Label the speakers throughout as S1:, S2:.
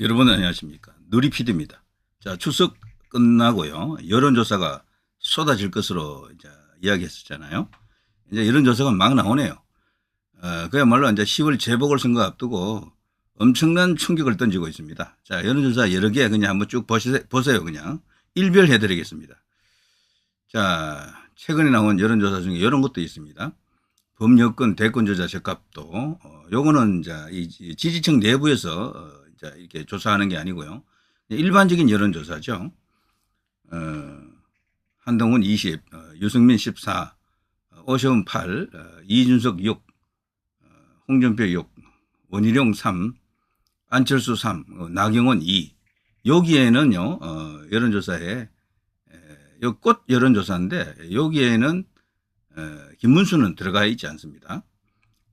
S1: 여러분 안녕하십니까. 누리피디입니다. 자, 추석 끝나고요. 여론조사가 쏟아질 것으로 이제 이야기했었잖아요. 이제 여론조사가 막 나오네요. 그야말로 이제 10월 재보궐선거 앞두고 엄청난 충격을 던지고 있습니다. 자, 여론조사 여러 개 그냥 한번 쭉 보세요. 그냥 일별해 드리겠습니다. 자, 최근에 나온 여론조사 중에 이런 것도 있습니다. 범여권 대권주자 적합도, 요거는 이제 이 지지층 내부에서 이제 이렇게 조사하는 게 아니고요. 일반적인 여론조사죠. 한동훈 20, 유승민 14, 오세훈 8, 이준석 6, 홍준표 6, 원희룡 3, 안철수 3, 나경원 2. 여기에는요, 여론조사에, 요 꽃 여론조사인데, 여기에는 김문수는 들어가 있지 않습니다.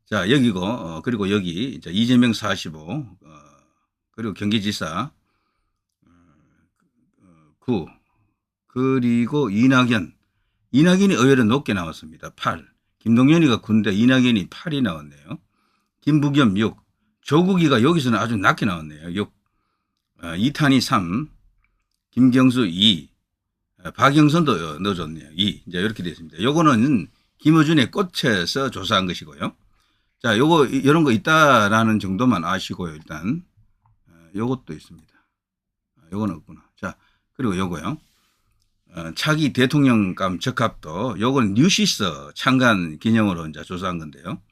S1: 자, 여기고, 그리고 여기, 이제 이재명 45, 그리고 경기지사 9, 그리고 이낙연이 의외로 높게 나왔습니다. 8. 김동연이가 9인데 이낙연이 8이 나왔네요. 김부겸 6. 조국이가 여기서는 아주 낮게 나왔네요. 6. 이탄희 3. 김경수 2. 박영선도 넣어줬네요. 2. 이제 이렇게 되어 있습니다. 요거는 김어준의 꽃에서 조사한 것이고요. 자, 요거, 이런 거 있다라는 정도만 아시고요. 일단, 요것도 있습니다. 요거는 없구나. 자, 그리고 요거요. 차기 대통령감 적합도, 요건 뉴시스 창간 기념으로 이제 조사한 건데요.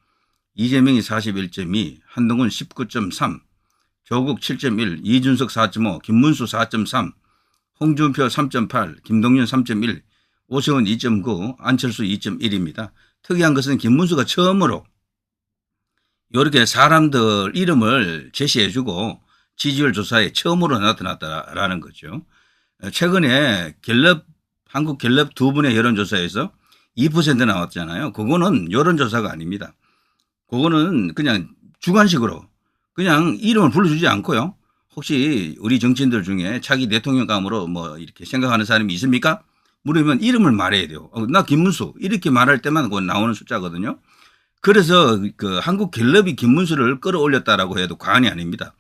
S1: 이재명이 41.2, 한동훈 19.3, 조국 7.1, 이준석 4.5, 김문수 4.3, 홍준표 3.8, 김동연 3.1, 오세훈 2.9, 안철수 2.1입니다. 특이한 것은 김문수가 처음으로 이렇게 사람들 이름을 제시해주고 지지율 조사에 처음으로 나타났다라는 거죠. 최근에 한국 갤럽 두 분의 여론조사에서 2% 나왔잖아요. 그거는 여론조사가 아닙니다. 그거는 그냥 주관식으로 그냥 이름을 불러주지 않고요. 혹시 우리 정치인들 중에 차기 대통령감으로 뭐 이렇게 생각하는 사람이 있습니까? 물으면 이름을 말해야 돼요. 나 김문수 이렇게 말할 때만 그거 나오는 숫자거든요. 그래서 그 한국 갤럽이 김문수를 끌어올렸다라고 해도 과언이 아닙니다.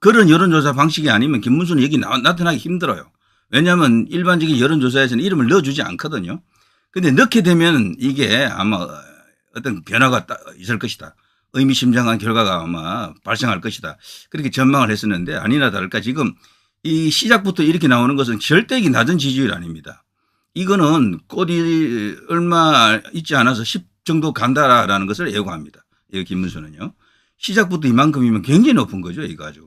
S1: 그런 여론조사 방식이 아니면 김문수는 여기 나타나기 힘들어요. 왜냐하면 일반적인 여론조사에서는 이름을 넣어주지 않거든요. 근데 넣게 되면 이게 아마 어떤 변화가 있을 것이다. 의미심장한 결과가 아마 발생할 것이다. 그렇게 전망을 했었는데 아니나 다를까 지금 이 시작부터 이렇게 나오는 것은 절대 낮은 지지율 아닙니다. 이거는 꽃이 얼마 있지 않아서 10 정도 간다라는 것을 예고합니다. 이 김문수는요. 시작부터 이만큼이면 굉장히 높은 거죠. 이거 아주.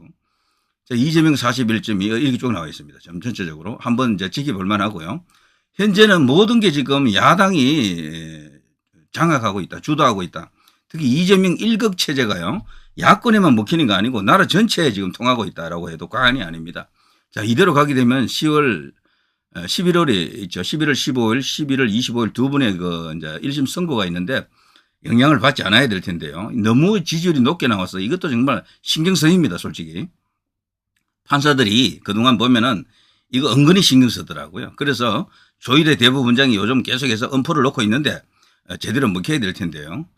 S1: 자, 이재명 41.2 이렇게 쭉 나와 있습니다. 전체적으로 한번 이제 지켜볼 만하고요. 현재는 모든 게 지금 야당이 장악하고 있다. 주도하고 있다. 특히 이재명 1극 체제가요. 야권에만 먹히는 거 아니고 나라 전체에 지금 통하고 있다라고 해도 과언이 아닙니다. 자, 이대로 가게 되면 11월에 있죠. 11월 15일, 11월 25일 두 분의 그 이제 1심 선고가 있는데 영향을 받지 않아야 될 텐데요. 너무 지지율이 높게 나와서 이것도 정말 신경 쓰입니다. 솔직히. 판사들이 그동안 보면은 이거 은근히 신경 쓰더라고요. 그래서 조일의 대법원장이 요즘 계속해서 엄포를 놓고 있는데 제대로 먹혀야 될 텐데요.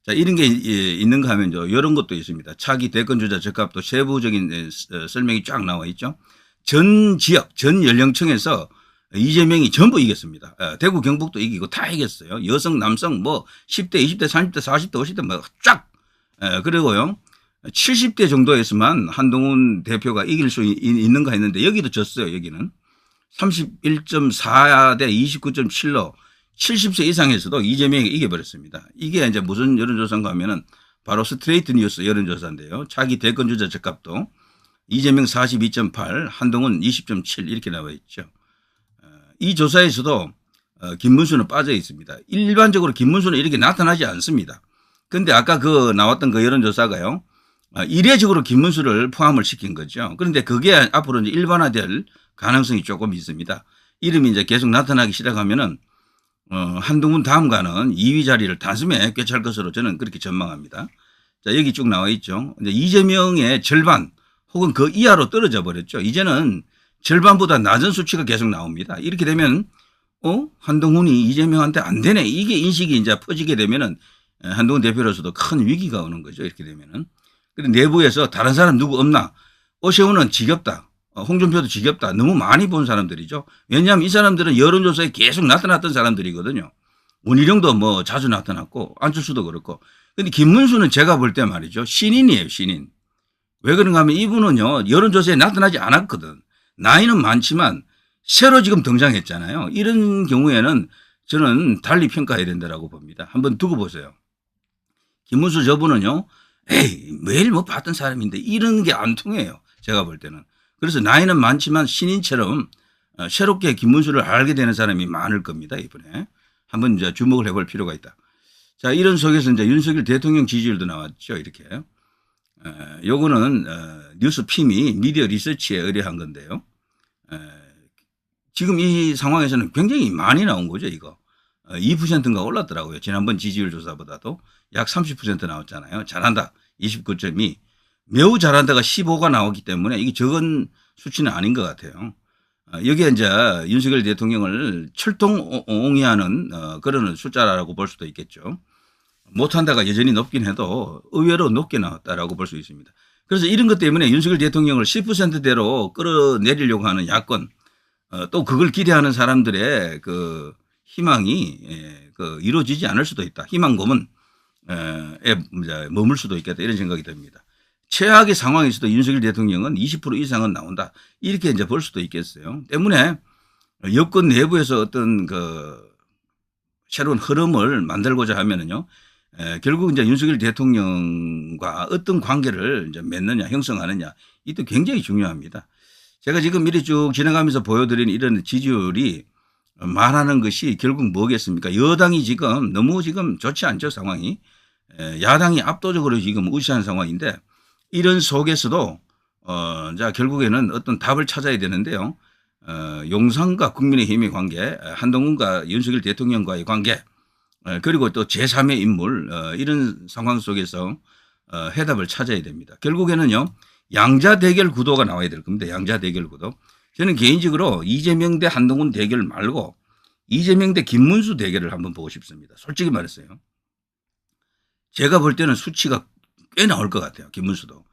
S1: 자, 이런 게 있는가 하면 이런 것도 있습니다. 차기 대권주자 적합도 세부적인 설명이 쫙 나와 있죠. 전 지역, 전 연령층에서 이재명이 전부 이겼습니다. 대구 경북도 이기고 다 이겼어요. 여성, 남성, 뭐 10대, 20대, 30대, 40대, 50대 뭐 쫙. 그리고요. 70대 정도에서만 한동훈 대표가 이길 수 있는가 했는데 여기도 졌어요. 여기는 31.4대 29.7로 70세 이상에서도 이재명이 이겨버렸습니다. 이게 이제 무슨 여론조사인가 하면은 바로 스트레이트 뉴스 여론조사인데요. 차기 대권주자 적합도 이재명 42.8, 한동훈 20.7 이렇게 나와 있죠. 이 조사에서도 김문수는 빠져 있습니다. 일반적으로 김문수는 이렇게 나타나지 않습니다. 근데 아까 그 나왔던 그 여론조사가요. 이례적으로 김문수를 포함을 시킨 거죠. 그런데 그게 앞으로 이제 일반화될 가능성이 조금 있습니다. 이름이 이제 계속 나타나기 시작하면은 한동훈 다음가는 2위 자리를 단숨에 꿰찰 것으로 저는 그렇게 전망합니다. 자, 여기 쭉 나와 있죠. 이제 이재명의 절반 혹은 그 이하로 떨어져 버렸죠. 이제는 절반보다 낮은 수치가 계속 나옵니다. 이렇게 되면 한동훈이 이재명한테 안 되네. 이게 인식이 이제 퍼지게 되면은 한동훈 대표로서도 큰 위기가 오는 거죠. 이렇게 되면은. 그리고 내부에서 다른 사람 누구 없나? 오세훈은 지겹다. 홍준표도 지겹다. 너무 많이 본 사람들이죠. 왜냐하면 이 사람들은 여론조사에 계속 나타났던 사람들이거든요. 원희룡도 뭐 자주 나타났고 안철수도 그렇고. 근데 김문수는 제가 볼 때 말이죠. 신인이에요. 신인. 왜 그런가 하면 이분은요. 여론조사에 나타나지 않았거든. 나이는 많지만 새로 지금 등장했잖아요. 이런 경우에는 저는 달리 평가해야 된다고 봅니다. 한번 두고 보세요. 김문수 저분은요. 에이 매일 뭐 봤던 사람인데 이런 게 안 통해요. 제가 볼 때는. 그래서 나이는 많지만 신인처럼 새롭게 김문수를 알게 되는 사람이 많을 겁니다. 이번에. 한번 이제 주목을 해볼 필요가 있다. 자, 이런 속에서 이제 윤석열 대통령 지지율도 나왔죠. 이렇게. 요거는 뉴스핌이 미디어 리서치에 의뢰한 건데요. 지금 이 상황에서는 굉장히 많이 나온 거죠. 이거. 2%인가 올랐더라고요. 지난번 지지율 조사보다도 약 30% 나왔잖아요. 잘한다. 29.2. 매우 잘한다가 15가 나오기 때문에 이게 적은 수치는 아닌 것 같아요. 여기에 이제 윤석열 대통령을 철통옹이하는 그런 숫자라고 볼 수도 있겠죠. 못한다가 여전히 높긴 해도 의외로 높게 나왔다라고 볼 수 있습니다. 그래서 이런 것 때문에 윤석열 대통령을 10%대로 끌어내리려고 하는 야권 또 그걸 기대하는 사람들의 그 희망이 이루어지지 않을 수도 있다. 희망고문에 머물 수도 있겠다. 이런 생각이 듭니다. 최악의 상황에서도 윤석열 대통령은 20% 이상은 나온다. 이렇게 이제 볼 수도 있겠어요. 때문에 여권 내부에서 어떤 그 새로운 흐름을 만들고자 하면은요. 결국 이제 윤석열 대통령과 어떤 관계를 이제 맺느냐, 형성하느냐, 이것도 굉장히 중요합니다. 제가 지금 미리 쭉 지나가면서 보여드린 이런 지지율이 말하는 것이 결국 뭐겠습니까? 여당이 지금 너무 지금 좋지 않죠, 상황이. 야당이 압도적으로 지금 우세한 상황인데 이런 속에서도 자 결국에는 어떤 답을 찾아야 되는데요. 용산과 국민의힘의 관계, 한동훈과 윤석열 대통령과의 관계, 그리고 또 제3의 인물 이런 상황 속에서 해답을 찾아야 됩니다. 결국에는요. 양자 대결 구도가 나와야 될 겁니다. 양자 대결 구도. 저는 개인적으로 이재명 대 한동훈 대결 말고 이재명 대 김문수 대결을 한번 보고 싶습니다. 솔직히 말했어요. 제가 볼 때는 수치가 꽤 나올 것 같아요. 김문수도.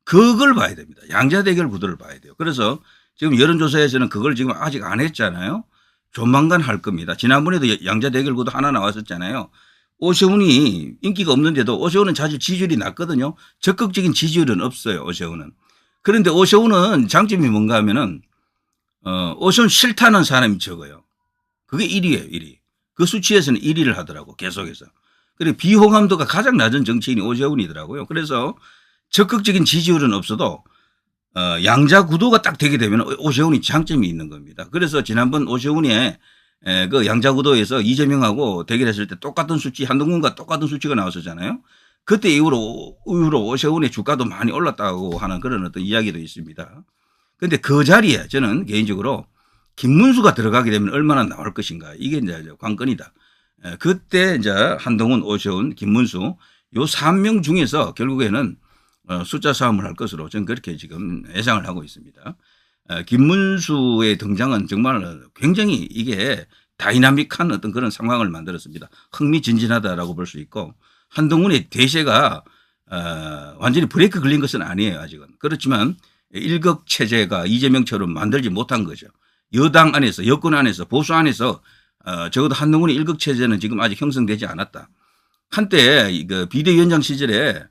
S1: 그걸 봐야 됩니다. 양자 대결 구도를 봐야 돼요. 그래서 지금 여론조사에서는 그걸 지금 아직 안 했잖아요. 조만간 할 겁니다. 지난번에도 양자 대결 구도 하나 나왔었잖아요. 오세훈이 인기가 없는데도 오세훈은 사실 지지율이 낮거든요. 적극적인 지지율은 없어요. 오세훈은. 그런데 오세훈은 장점이 뭔가 하면은 오세훈 싫다는 사람이 적어요. 그게 1위예요. 1위. 그 수치에서는 1위를 하더라고 계속해서. 그리고 비호감도가 가장 낮은 정치인이 오세훈이더라고요. 그래서 적극적인 지지율은 없어도 양자 구도가 딱 되게 되면 오세훈이 장점이 있는 겁니다. 그래서 지난번 오세훈의 그 양자 구도에서 이재명하고 대결했을 때 똑같은 수치, 한동훈과 똑같은 수치가 나왔었잖아요. 그때 이후로 오세훈의 주가도 많이 올랐다고 하는 그런 어떤 이야기도 있습니다. 그런데 그 자리에 저는 개인적으로 김문수가 들어가게 되면 얼마나 나올 것인가. 이게 이제 관건이다. 그때 이제 한동훈, 오세훈, 김문수 요 3명 중에서 결국에는 숫자 싸움을 할 것으로 저는 그렇게 지금 예상을 하고 있습니다. 김문수의 등장은 정말 굉장히 이게 다이나믹한 어떤 그런 상황을 만들었습니다. 흥미진진하다라고 볼 수 있고 한동훈의 대세가 완전히 브레이크 걸린 것은 아니에요. 아직은. 그렇지만 일극 체제가 이재명처럼 만들지 못한 거죠. 여당 안에서 여권 안에서 보수 안에서 적어도 한동훈의 일극 체제는 지금 아직 형성되지 않았다. 한때 그 비대위원장 시절에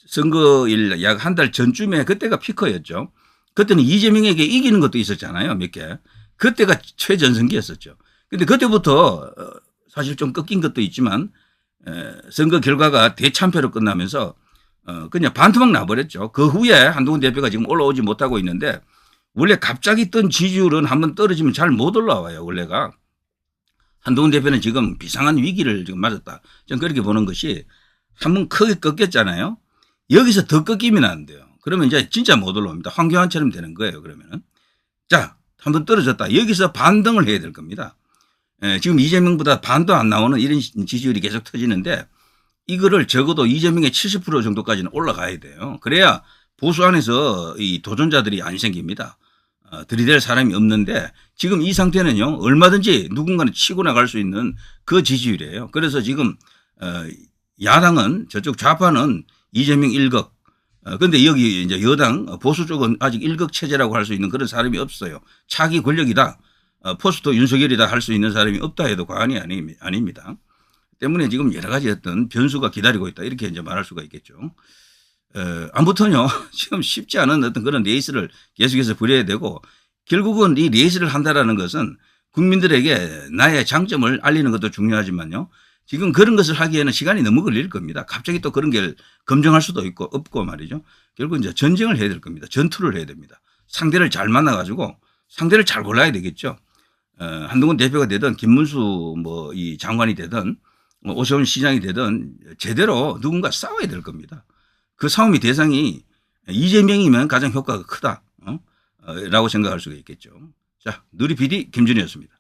S1: 선거일 약 한 달 전쯤에 그때가 피커였죠. 그때는 이재명에게 이기는 것도 있었잖아요. 몇 개. 그때가 최전성기였었죠. 근데 그때부터 사실 좀 꺾인 것도 있지만 선거 결과가 대참패로 끝나면서 그냥 반토막 나버렸죠. 그 후에 한동훈 대표가 지금 올라오지 못하고 있는데 원래 갑자기 뜬 지지율은 한번 떨어지면 잘 못 올라와요. 원래가. 한동훈 대표는 지금 비상한 위기를 지금 맞았다. 저는 그렇게 보는 것이 한번 크게 꺾였잖아요. 여기서 더 꺾이면 안 돼요. 그러면 이제 진짜 못 올라옵니다. 황교안처럼 되는 거예요. 그러면은. 자, 한번 떨어졌다. 여기서 반등을 해야 될 겁니다. 지금 이재명보다 반도 안 나오는 이런 지지율이 계속 터지는데 이거를 적어도 이재명의 70% 정도까지는 올라가야 돼요. 그래야 보수 안에서 이 도전자들이 안 생깁니다. 들이댈 사람이 없는데 지금 이 상태는요. 얼마든지 누군가는 치고 나갈 수 있는 그 지지율이에요. 그래서 지금 야당은 저쪽 좌파는 이재명 1극 근데 여기 이제 여당 보수 쪽은 아직 일극체제라고 할 수 있는 그런 사람이 없어요. 차기 권력이다. 포스트 윤석열이다 할 수 있는 사람이 없다 해도 과언이 아닙니다. 때문에 지금 여러 가지 어떤 변수가 기다리고 있다. 이렇게 이제 말할 수가 있겠죠. 아무튼요, 지금 쉽지 않은 어떤 그런 레이스를 계속해서 벌여야 되고, 결국은 이 레이스를 한다라는 것은 국민들에게 나의 장점을 알리는 것도 중요하지만요. 지금 그런 것을 하기에는 시간이 너무 걸릴 겁니다. 갑자기 또 그런 게 검증할 수도 없고 말이죠. 결국 이제 전쟁을 해야 될 겁니다. 전투를 해야 됩니다. 상대를 잘 만나가지고 상대를 잘 골라야 되겠죠. 한동훈 대표가 되든 김문수 뭐 이 장관이 되든 오세훈 시장이 되든 제대로 누군가 싸워야 될 겁니다. 그 싸움의 대상이 이재명이면 가장 효과가 크다. 라고 생각할 수가 있겠죠. 자, 누리 PD 김준이었습니다.